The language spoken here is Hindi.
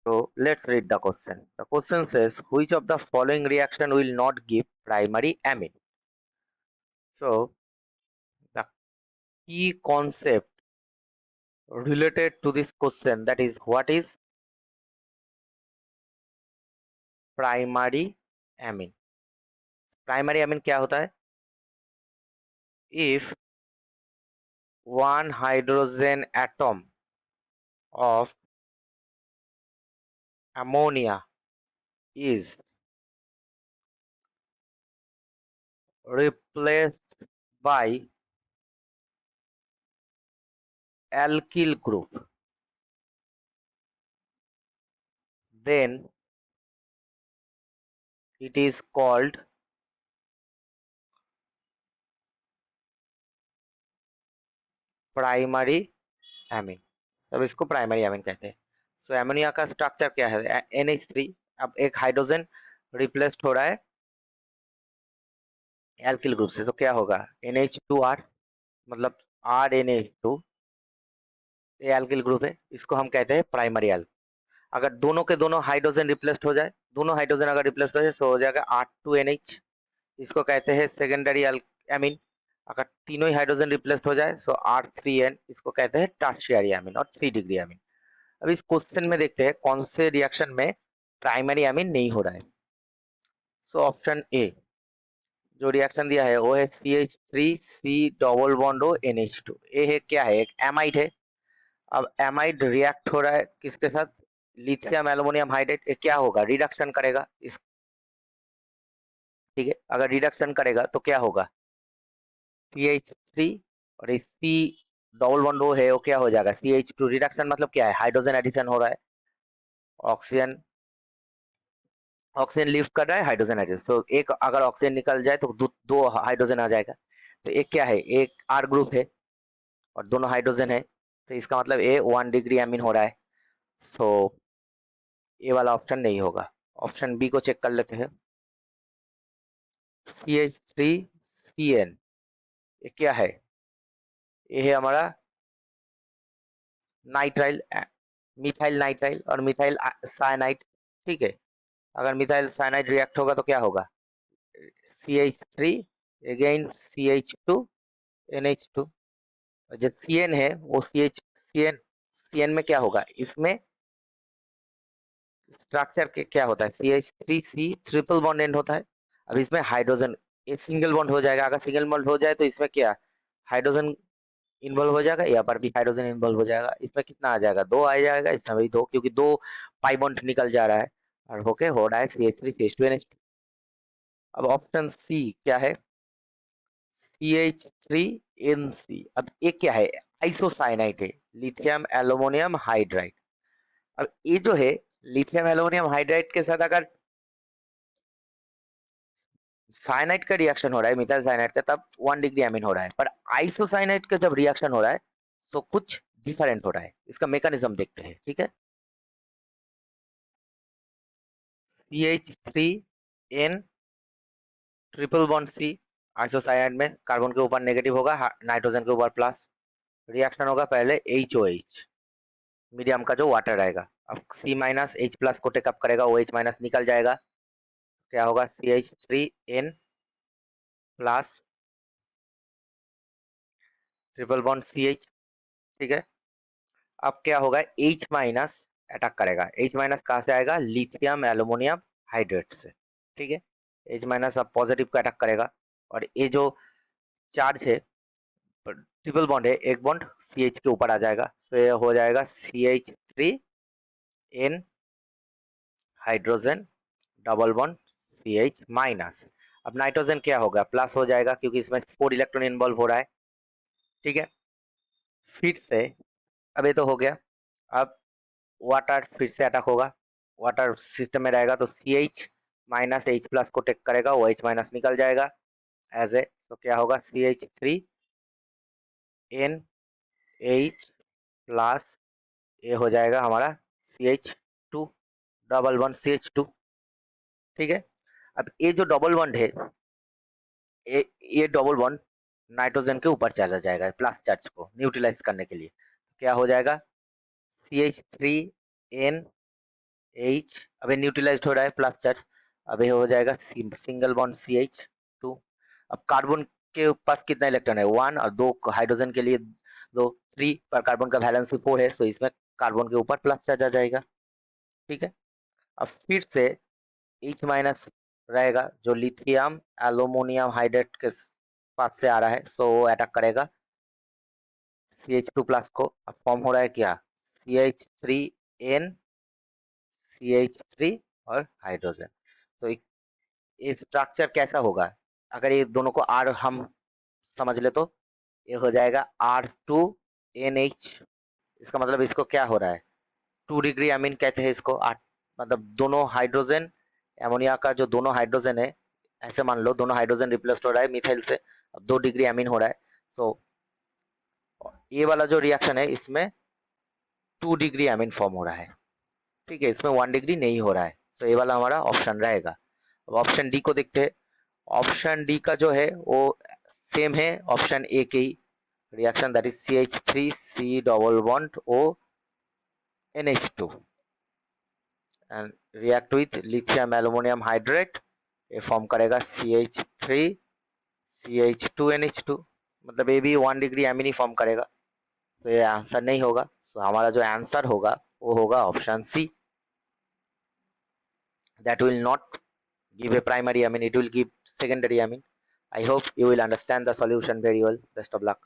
So let's read the question. The question says, which of the following reaction will not give primary amine? So the key concept related to this question, that is, what is primary amine? Primary amine क्या होता है? If one hydrogen atom of ammonia is replaced by alkyl group, then it is called primary amine. तब इसको प्राइमरी एमीन कहते हैं। सो एमोनिया का स्ट्रक्चर क्या है? NH3। अब एक हाइड्रोजन रिप्लेस्ड हो रहा है एल्किल ग्रुप से, तो क्या होगा? NH2R, मतलब RNH2, ये एल्किल ग्रुप है, इसको हम कहते हैं प्राइमरी एल्क। अगर दोनों के दोनों हाइड्रोजन रिप्लेस्ड हो जाए, दोनों हाइड्रोजन अगर रिप्लेस्ड हो जाए तो हो जाएगा R2NH, इसको कहते हैं सेकेंडरी एमीन। अगर तीनों ही हाइड्रोजन रिप्लेस्ड हो जाए तो R3N, इसको कहते हैं टर्शियरी एमीन और 3 डिग्री एमीन। अब इस क्वेश्चन में देखते हैं कौन से रिएक्शन में प्राइमरी एमीन नहीं हो रहा है। सो ऑप्शन ए जो रिएक्शन दिया है वो है CH3C double bond O NH2। ये है क्या है? एक एमाइड है। अब एमाइड रिएक्ट हो रहा है किसके साथ? Lithium aluminium hydrate. ये क्या होगा? रिडक्शन करेगा इस, ठीक है। अगर रिडक्शन करेगा तो क्या होगा? CH3 और इस C डबल बॉन्ड O है वो क्या हो जाएगा? CH2। रिडक्शन मतलब क्या है? हाइड्रोजन एडिशन हो रहा है, ऑक्सीजन ऑक्सीजन लिफ्ट कर रहा है, हाइड्रोजन एडिशन। तो एक अगर ऑक्सीजन निकल जाए तो दो हाइड्रोजन आ जाएगा। तो एक क्या है? एक R ग्रुप है और दोनों हाइड्रोजन है, तो इसका मतलब ए 1 डिग्री एमीन हो रहा है। सो ये वाला ऑप्शन नहीं होगा। ऑप्शन बी को चेक कर लेते हैं। CH3CN, ये क्या है? ये है हमारा नाइट्राइल, मिथाइल नाइट्राइल और मिथाइल साइनाइड, ठीक है। अगर मिथाइल साइनाइड रिएक्ट होगा तो क्या होगा? CH3 again CH2 NH2। जो CN है वो CN में क्या होगा? इसमें स्ट्रक्चर के क्या होता है? CH3C ट्रिपल बॉन्ड एंड होता है। अब इसमें हाइड्रोजन, ये सिंगल बॉन्ड हो जाएगा। अगर सिंगल बॉन्ड हो जाए तो इसमें क्या हाइड्रोजन इन्वॉल्व हो जाएगा, यहाँ पर भी हाइड्रोजन इन्वॉल्व हो जाएगा। इसमें कितना आ जाएगा? 2 आ जाएगा, इसमें भी 2, क्योंकि 2 पाई बॉन्ड निकल जा रहा है और होके हो रहा है CH3CH2NH2। अब ऑप्शन सी क्या है? CH3NC। अब ये क्या है? आइसोसाइनाइड है, लिथियम एल्युमिनियम हाइड्राइड। अब ये जो है लिथियम एल्युमिनियम हाइड्राइड के साथ अगर साइनाइड का रिएक्शन हो रहा है, मिथाइल साइनाइड का, तब 1 डिग्री एमीन हो रहा है। पर आइसोसाइनाइड का जब रिएक्शन हो रहा है तो कुछ डिफरेंट हो रहा है। इसका मैकेनिज्म देखते हैं, ठीक है। CH3N triple bond C, isocyanide में कार्बन के ऊपर नेगेटिव होगा, नाइट्रोजन के ऊपर प्लस। रिएक्शन होगा पहले HOH, मीडियम का जो वाटर रहेगा। अब C माइनस H प्लस को टेकअप करेगा, OH माइनस निकल जाएगा, क्या होगा? CH3N plus triple bond CH, ठीक है। अब क्या होगा? H माइनस अटैक करेगा। H माइनस कहाँ से आएगा? लिथियम एल्युमिनियम हाइड्रेट से, ठीक है। H माइनस अब पॉजिटिव का अटैक करेगा और ये जो चार्ज है ट्रिपल बॉन्ड है, एक बॉन्ड CH के ऊपर आ जाएगा, तो ये हो जाएगा CH3N hydrogen double bond CH minus. अब नाइट्रोजन क्या होगा? प्लस हो जाएगा क्योंकि इसमें 4 इलेक्ट्रॉन इन्वॉल्व हो रहा है, ठीक है। फिर से अब ये तो हो गया। अब वाटर फिर से अटैक होगा, वाटर सिस्टम में रहेगा तो CH माइनस H प्लस को टेक करेगा, OH माइनस निकल जाएगा एज ए, तो क्या होगा? CH3NH प्लस ये हो जाएगा हमारा CH2 डबल वन CH2, ठीक है। अब ये जो डबल बॉन्ड है, ये डबल बॉन्ड नाइट्रोजन के ऊपर चला जाएगा प्लस चार्ज को न्यूट्रलाइज करने के लिए। क्या हो जाएगा? CH3N H, अभी न्यूट्रलाइज हो रहा है प्लस चार्ज, अभी हो जाएगा सिंगल बॉन्ड CH2। अब कार्बन के पास कितना इलेक्ट्रॉन है, 1, और 2 हाइड्रोजन के लिए 2, 3, पर कार्बन का वैलेंसी 4 है, तो इसमें कार्बन के ऊपर प्लस चार्ज आ जाएगा। ठीक है, अब फिर से H माइनस रहेगा, जो लिथियम एल्यूमिनियम हाइड्रेट के पास से आ रहा है, सो वो अटैक करेगा CH2 प्लस को। अब फॉर्म हो रहा है क्या, CH3N, CH3 और हाइड्रोजन। तो ये स्ट्रक्चर कैसा होगा, अगर ये दोनों को R हम समझ ले तो ये हो जाएगा R2NH। इसका मतलब इसको क्या हो रहा है, 2 डिग्री अमीन कहते हैं इसको। मतलब दोनों हाइड्रोजन, एमोनिया का जो दोनों हाइड्रोजन है, ऐसे मान लो दोनों हाइड्रोजन रिप्लेस हो रहा है मिथाइल से, अब 2 डिग्री अमीन हो रहा है। सो ये वाला जो रिएक्शन है इसमें 2 डिग्री अमीन फॉर्म हो रहा है। ठीक है, इसमें 1 डिग्री नहीं हो रहा है, तो ये वाला हमारा ऑप्शन रहेगा। अब ऑप्शन डी को देखते हैं। ऑप्शन डी का जो है वो सेम है ऑप्शन ए के ही, reaction that is CH3C double bond O NH2 and react with lithium aluminium hydrate, ये फॉर्म करेगा CH3CH2NH2, मतलब ये भी 1 डिग्री एमिनी फॉर्म करेगा, तो ये आंसर नहीं होगा। तो हमारा जो आंसर होगा वो होगा option C, that will not give a primary amine, it will give secondary amine. I hope you will understand the solution very well. Best of luck.